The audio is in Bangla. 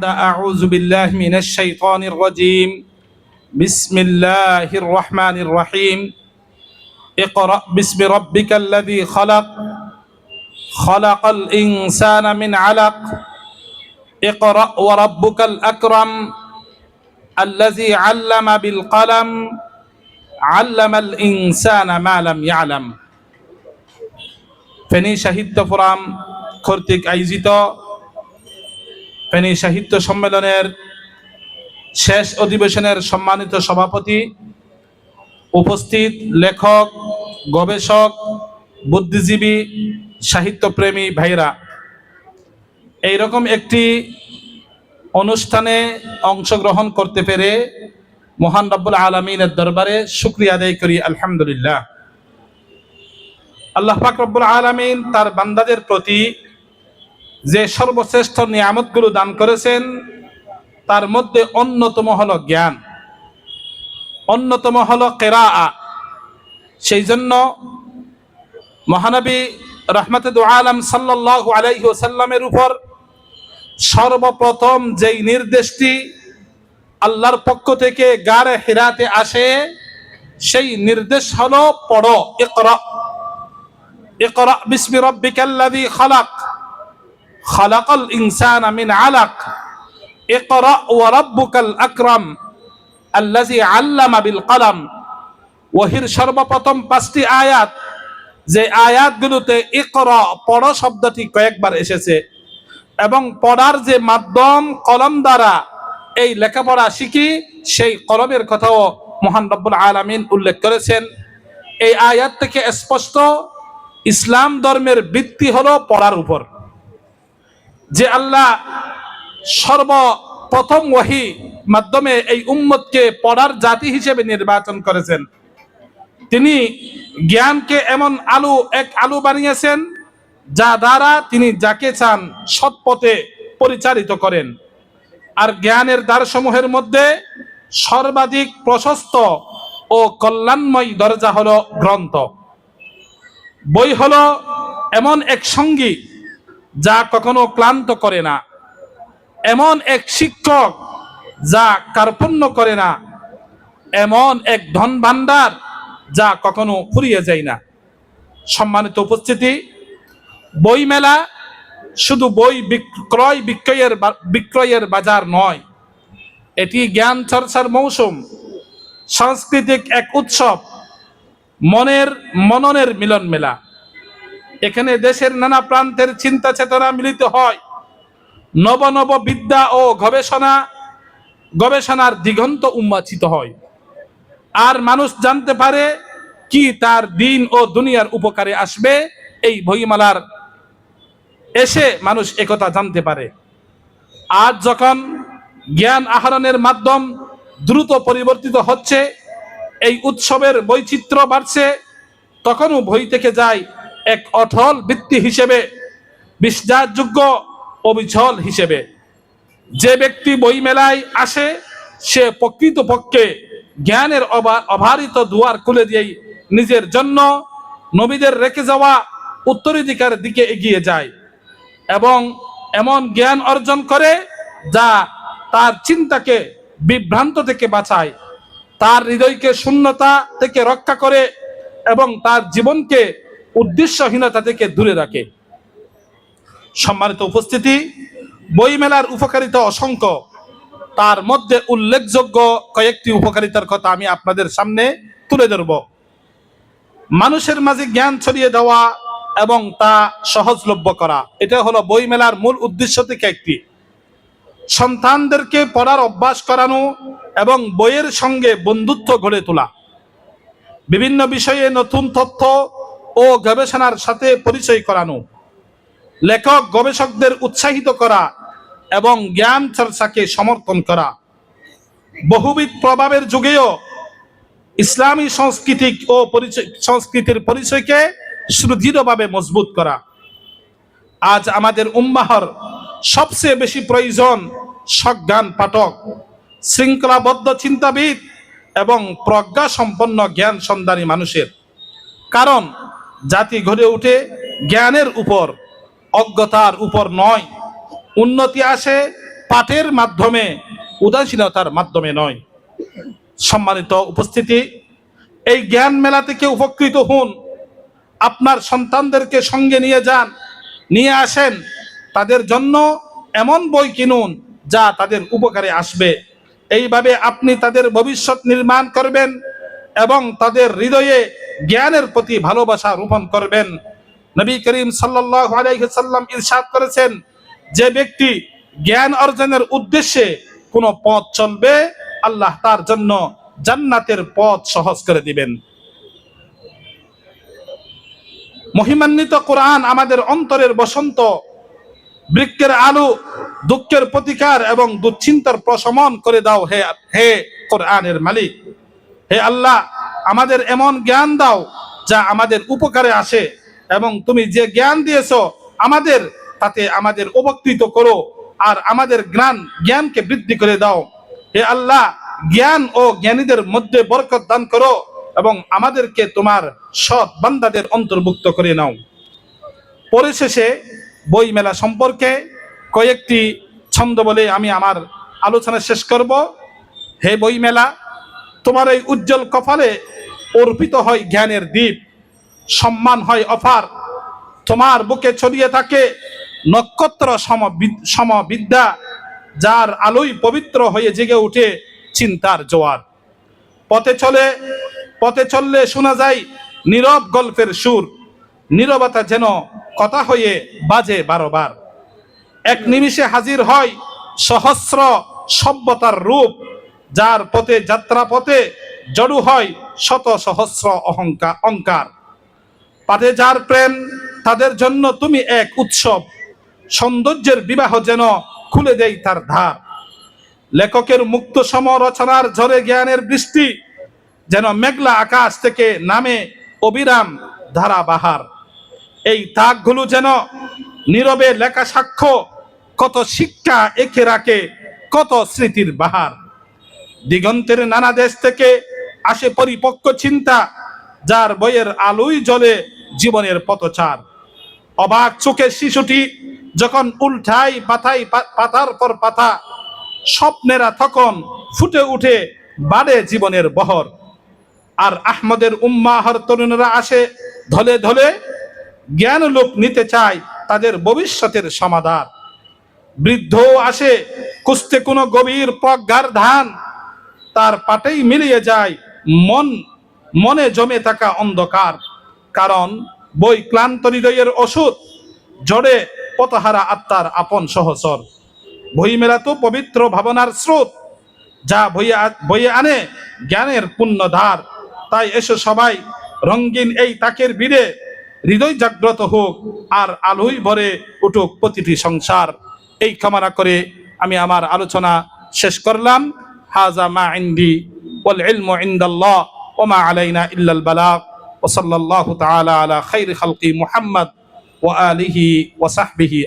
بعد أعوذ بالله من الشيطان الرجيم بسم الله الرحمن الرحيم اقرأ باسم ربك الذي خلق خلق الإنسان من علق اقرأ وربك الأكرم الذي علم بالقلم علم الإنسان ما لم يعلم ফেনী সাহিত্য ফোরাম কর্তৃক আয়োজিত ফেনী সাহিত্য সম্মেলনের শেষ অধিবেশনের সম্মানিত সভাপতি, উপস্থিত লেখক, গবেষক, বুদ্ধিজীবী, সাহিত্যপ্রেমী ভাইরা, এইরকম একটি অনুষ্ঠানে অংশগ্রহণ করতে পেরে মহান রব্বুল আলামিনের দরবারে শুকরিয়া আদায় করি। আলহামদুলিল্লাহ। আল্লাহ পাক রব্বুল আলামিন তার বান্দাদের প্রতি যে সর্বশ্রেষ্ঠ নিয়ামতগুলো দান করেছেন তার মধ্যে অন্যতম হলো জ্ঞান, অন্যতম হলো কিরাআ। সেই জন্য মহানবী রাহমাতুল আলাম সাল্লাল্লাহু আলাইহি ওয়াসাল্লামের উপর সর্বপ্রথম যেই নির্দেশটি আল্লাহর পক্ষ থেকে গারে হিরাতে আসে সেই নির্দেশ হলো পড়ো, ইকরা ইকরা বিসমি রাব্বিকাল্লাযী খালাক খালাকাল ইনসানা মিন আলাক ইকরা ওয়া রাব্বুকাল আকরাম আল্লাযী আল্লামা বিল কলম। ওহীর সর্বপ্রথম 5টি আয়াত, যে আয়াতগুলোতে ইকরা পড়ো শব্দটি কয়েকবার এসেছে এবং পড়ার যে মাধ্যম কলম দ্বারা এই লেখাপড়া শিখি, সেই কলমের কথাও মহান রব্বুল আলামিন উল্লেখ করেছেন। এই আয়াত থেকে স্পষ্ট ইসলাম ধর্মের ভিত্তি হলো পড়ার উপর। যে আল্লাহ সর্বপ্রথম ওহী মাধ্যমে এই উম্মতকে পড়ার জাতি হিসেবে নির্বাচন করেছেন, তিনি জ্ঞানকে এমন এক আলো বানিয়েছেন যা দ্বারা তিনি যাকে চান সৎ পথে পরিচালিত করেন। আর জ্ঞানের দ্বারসমূহের মধ্যে সর্বাধিক প্রশস্ত ও কল্যাণময় দরজা হলো গ্রন্থ। বই হলো এমন এক সঙ্গী যা কখনো ক্লান্ত করে না, এমন এক শিক্ষক যা কার্পণ্য করে না, এমন এক ধন ভাণ্ডার যা কখনো ফুরিয়ে যায় না। সম্মানিত উপস্থিতি, বই মেলা শুধু বই বিক্রয়ের বাজার নয়, এটি জ্ঞান চর্চার মৌসুম, সাংস্কৃতিক এক উৎসব, মননের মিলন মেলা। এখানে দেশের নানা প্রান্তের চিন্তা চেতনা মিলিত হয়, নব নব বিদ্যা ও গবেষণার দিগন্ত উন্মোচিত হয়, আর মানুষ জানতে পারে কি তার দিন ও দুনিয়ার উপকারে আসবে। এই বইমেলার এসে মানুষ একথা জানতে পারে। আজ যখন জ্ঞান আহরণের মাধ্যম দ্রুত পরিবর্তিত হচ্ছে, এই উৎসবের বৈচিত্র্য বাড়ছে, তখনও বই থেকে যায় এক অটল ভিত্তি হিসেবে, বিশ্বাসযোগ্য অবিচল হিসেবে। যে ব্যক্তি বই মেলায় আসে সে প্রকৃতপক্ষে জ্ঞানের অবারিত দুয়ার খুলে দিয়েই নিজের জন্য নবীদের রেখে যাওয়া উত্তরাধিকার দিকে এগিয়ে যায় এবং এমন জ্ঞান অর্জন করে যা তার চিন্তাকে বিভ্রান্ত থেকে বাঁচায়, তার হৃদয়কে শূন্যতা থেকে রক্ষা করে এবং তার জীবনকে উদ্দেশ্যহীনতা থেকে দূরে রাখে। সম্মানিত উপস্থিতি, বই মেলার উপকারিতা অসংখ্য, তার মধ্যে উল্লেখযোগ্য কয়েকটি উপকারিতার কথা আমি আপনাদের সামনে তুলে ধরব। মানুষের মাঝে জ্ঞান ছড়িয়ে দেওয়া এবং তা সহজলভ্য করা, এটা হলো বই মেলার মূল উদ্দেশ্য থেকে একটি। সন্তানদেরকে পড়ার অভ্যাস করানো এবং বইয়ের সঙ্গে বন্ধুত্ব গড়ে তোলা, বিভিন্ন বিষয়ে নতুন তথ্য ও গবেষণার সাথে পরিচয় করানো, লেখক গবেষকদের উৎসাহিত করা এবং জ্ঞান চর্চাকে সমর্থন করা, বহুবিধ প্রভাবের যুগেও ইসলামী সংস্কৃতির পরিচয়কে সুদৃঢ়ভাবে মজবুত করা। আজ আমাদের উম্মাহর সবচেয়ে বেশি প্রয়োজন সজ্ঞান পাঠক, শৃঙ্খলাবদ্ধ চিন্তাবিদ এবং প্রজ্ঞা সম্পন্ন জ্ঞান সন্ধানী মানুষের। কারণ জাতি গড়ে ওঠে জ্ঞানের উপর, অজ্ঞতার উপর নয়। উন্নতি আসে পাঠের মাধ্যমে, উদাসীনতার মাধ্যমে নয়। সম্মানিত উপস্থিতি, এই জ্ঞান মেলা থেকে উপকৃত হন। আপনার সন্তানদেরকে সঙ্গে নিয়ে যান, নিয়ে আসেন। তাদের জন্য এমন বই কিনুন যা তাদের উপকারে আসবে। এইভাবে আপনি তাদের ভবিষ্যৎ নির্মাণ করবেন এবং তাদের হৃদয়ে জ্ঞানের প্রতি ভালোবাসা রোপণ করবেন। নবী করিম সাল্লাল্লাহু আলাইহি সাল্লাম ইরশাদ করেছেন, যে ব্যক্তি জ্ঞান অর্জনের উদ্দেশ্যে কোনো পথ চলবে, আল্লাহ তার জন্য জান্নাতের পথ সহজ করে দিবেন। মহিমান্বিত কোরআন আমাদের অন্তরের বসন্ত, বৃক্ষের আলো, দুঃখের প্রতিকার এবং দুশ্চিন্তার প্রশমন করে দাও হে কোরআনের মালিক। হে আল্লাহ, আমাদের এমন জ্ঞান দাও যা আমাদের উপকারে আসে, এবং তুমি যে জ্ঞান দিয়েছো আমাদের, তাতে আমাদের উপকৃত করো আর আমাদের জ্ঞানকে বৃদ্ধি করে দাও। হে আল্লাহ, জ্ঞান ও জ্ঞানীদের মধ্যে বরকত দান করো এবং আমাদেরকে তোমার সৎ বান্দাদের অন্তর্ভুক্ত করে নাও। পরিশেষে বই মেলা সম্পর্কে কয়েকটি ছন্দ বলে আমি আমার আলোচনা শেষ করব। হে বই মেলা, তোমার এই উজ্জ্বল কপালে অর্পিত হয় জ্ঞানের দ্বীপ, সম্মান হয় অপার। তোমার বুকে ছড়িয়ে থাকে নক্ষত্র সমবিদ্যা, যার আলোয় পবিত্র হয়ে জেগে উঠে চিন্তার জোয়ার। পথে চললে শোনা যায় নীরব গল্পের সুর, নীরবতা যেন কথা হয়ে বাজে বারবার। এক নিমিষে হাজির হয় সহস্র সভ্যতার রূপ, যার পথে যাত্রা পথে জড়ো হয় শত সহস্র অহংকার। পাঠে যার প্রেম, তাদের জন্য তুমি এক উৎসব, সৌন্দর্যের বিবাহ যেন খুলে দেয় তার ধার। লেখকের মুক্ত সম রচনার ঝরে জ্ঞানের বৃষ্টি, যেন মেঘলা আকাশ থেকে নামে অবিরাম ধারাবাহার। এই তাকগুলো যেন নীরবে লেখা সাক্ষ্য, কত শিক্ষা এঁকে রাখে কত স্মৃতির বাহার। দিগন্তের নানা দেশ থেকে আসে পরিপক্ক চিন্তা, যার বইয়ের আলোয় জ্বলে জীবনের পথচার। অবাক চোখের শিশুটি যখন উল্টায় পাতার পর পাতা, স্বপ্নেরা তখন ফুটে উঠে বাড়ে জীবনের বহর। আর আহমদের উম্মাহর তরুণরা আসে ধলে ধলে, জ্ঞান লোক নিতে চায় তাদের ভবিষ্যতের সমাধান। বৃদ্ধ আসে কুস্তে কোনো গভীর প্রজ্ঞার ধান, তার পাটেই মিলিয়ে যায় মনে জমে থাকা অন্ধকার। কারণ বই ক্লান্ত হৃদয়ের ওষুধ, জড়ে পথহারা আত্মার আপন সহচর। বই মেলা তো পবিত্র ভাবনার স্রোত, যা বইয়ে আনে জ্ঞানের পুণ্যধার। তাই এসো সবাই রঙিন এই তাকের ভিড়ে, হৃদয় জাগ্রত হোক আর আলোয় ভরে উঠুক প্রতিটি সংসার। এই কামনা করে আমি আমার আলোচনা শেষ করলাম। হাজা মা ইনদি ওয়াল ইলমু ইনদাল্লাহ ওয়া মা আলাইনা ইল্লাল বালাগ ওয়া সাল্লাল্লাহু তাআলা আলা খাইরি খালকি মুহাম্মদ ওয়া আলিহি ওয়া সাহবিহি